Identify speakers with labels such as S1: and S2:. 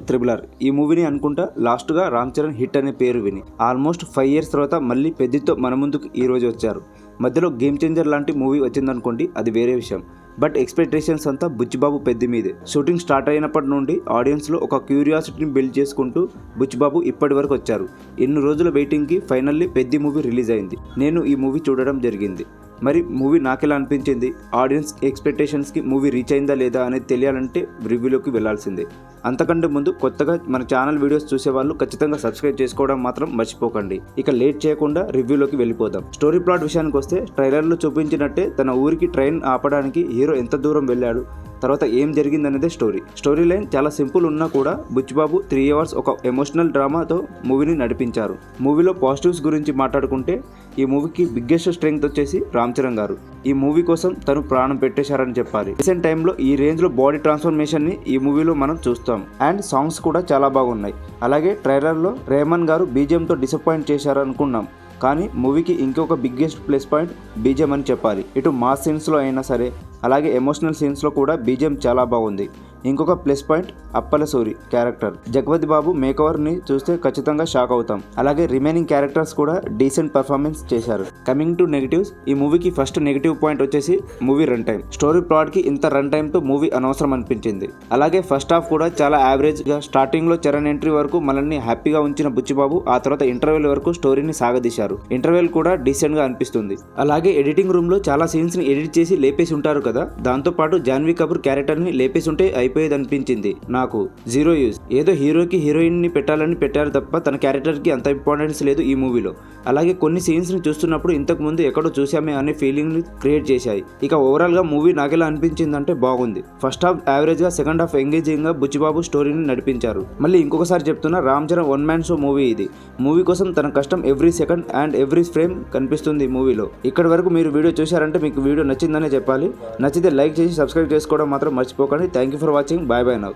S1: Triple R. ఈ మూవీని అనుకుంటా లాస్ట్గా రామ్ చరణ్ హిట్ అనే పేరు విని ఆల్మోస్ట్ 5 years తర్వాత మళ్ళీ పెద్దితో మన ముందుకు ఈ రోజు వచ్చారు. మధ్యలో గేమ్ చేంజర్ లాంటి మూవీ వచ్చిందనుకోండి, అది వేరే విషయం. బట్ ఎక్స్పెక్టేషన్స్ అంతా బుచ్చిబాబు పెద్ది మీదే. షూటింగ్ స్టార్ట్ అయినప్పటి నుండి ఆడియన్స్లో ఒక క్యూరియాసిటీని బిల్డ్ చేసుకుంటూ బుచ్చిబాబు ఇప్పటి వరకు వచ్చారు. ఎన్ని రోజుల వెయిటింగ్కి ఫైనల్లీ పెద్ది మూవీ రిలీజ్ అయింది. నేను ఈ మూవీ చూడడం జరిగింది. మరి మూవీ నాకెలా అనిపించింది, ఆడియన్స్ ఎక్స్పెక్టేషన్స్కి మూవీ రీచ్ అయిందా లేదా అనేది తెలియాలంటే రివ్యూలోకి వెళ్లాల్సిందే. అంతకంటే ముందు కొత్తగా మన ఛానల్ వీడియోస్ చూసేవాళ్ళు ఖచ్చితంగా సబ్స్క్రైబ్ చేసుకోవడం మాత్రం మర్చిపోకండి. ఇక లేట్ చేయకుండా రివ్యూలోకి వెళ్ళిపోదాం. స్టోరీ ప్లాట్ విషయానికి వస్తే ట్రైలర్లో చూపించినట్టే తన ఊరికి ట్రైన్ ఆపడానికి హీరో ఎంత దూరం వెళ్ళాడు, తర్వాత ఏం జరిగిందనేదే స్టోరీ లైన్ చాలా సింపుల్ ఉన్నా కూడా బుచ్చిబాబు 3 hours ఒక ఎమోషనల్ డ్రామాతో మూవీని నడిపించారు. మూవీలో పాజిటివ్స్ గురించి మాట్లాడుకుంటే ఈ మూవీకి బిగ్గెస్ట్ స్ట్రెంగ్త్ వచ్చేసి రామ్ చరణ్ గారు. ఈ మూవీ కోసం తను ప్రాణం పెట్టేశారని చెప్పాలి. రీసెంట్ టైంలో ఈ రేంజ్లో బాడీ ట్రాన్స్ఫర్మేషన్ని ఈ మూవీలో మనం చూస్తాం. అండ్ సాంగ్స్ కూడా చాలా బాగున్నాయి. అలాగే ట్రైలర్లో రెహమాన్ గారు బీజిఎంతో డిసప్పాయింట్ చేశారనుకున్నాం, కానీ మూవీకి ఇంకొక బిగ్గెస్ట్ ప్లస్ పాయింట్ బీజిఎం అని చెప్పాలి. ఇటు మాస్ సీన్స్లో అయినా సరే, అలాగే ఎమోషనల్ సీన్స్లో కూడా బీజిఎం చాలా బాగుంది. ఇంకొక plus point Appalasuri character. Jagapathi Babu మేకవర్ని చూస్తే ఖచ్చితంగా షాక్ అవుతాం. అలాగే రిమైనింగ్ క్యారెక్టర్స్ కూడా డీసెంట్ పర్ఫార్మెన్స్ చేశారు. కమింగ్ టు నెగిటివ్స్, ఈ మూవీకి ఫస్ట్ నెగిటివ్ పాయింట్ వచ్చేసి మూవీ రన్ టైం. స్టోరీ ప్లాట్కి ఇంత రన్ టైంతో మూవీ అనవసరం అనిపించింది. అలాగే ఫస్ట్ హాఫ్ కూడా చాలా యావరేజ్గా, స్టార్టింగ్లో చరణ్ ఎంట్రీ వరకు మనల్ని హ్యాపీగా ఉంచిన బుచ్చిబాబు ఆ తర్వాత ఇంటర్వెల్ వరకు స్టోరీని సాగదీశారు. ఇంటర్వెల్ కూడా డీసెంట్గా అనిపిస్తుంది. అలాగే ఎడిటింగ్ రూమ్లో చాలా సీన్స్ని ఎడిట్ చేసి లేపేసి ఉంటారు కదా, దాంతోపాటు జాన్వీ కపూర్ క్యారెక్టర్ని లేపేసి ఉంటే అయిపోయేది అనిపించింది నాకు. Zero use. ఏదో హీరోకి హీరోయిన్ని పెట్టాలని పెట్టారు తప్ప తన క్యారెక్టర్కి అంత ఇంపార్టెన్స్ లేదు ఈ మూవీలో. అలాగే కొన్ని సీన్స్ని చూస్తున్నప్పుడు ఇంతకు ముందు ఎక్కడో చూసామే అనే ఫీలింగ్ని క్రియేట్ చేశాయి. ఇక ఓవరాల్గా మూవీ నాకెలా అనిపించిందంటే బాగుంది. ఫస్ట్ హాఫ్ యావరేజ్గా, సెకండ్ హాఫ్ ఎంగేజింగ్గా బుచ్చిబాబు స్టోరీని నడిపించారు. మళ్ళీ ఇంకొకసారి చెప్తున్నా, Ram Charan one man show movie ఇది. మూవీ కోసం తన కష్టం every second and every frame కనిపిస్తుంది ఈ మూవీలో. ఇక్కడి వరకు మీరు వీడియో చూశారంటే మీకు వీడియో నచ్చిందనే చెప్పాలి. నచ్చితే లైక్ చేసి సబ్స్క్రైబ్ చేసుకోవడం మాత్రం మర్చిపోకండి. Thank you for watching. Bye bye now.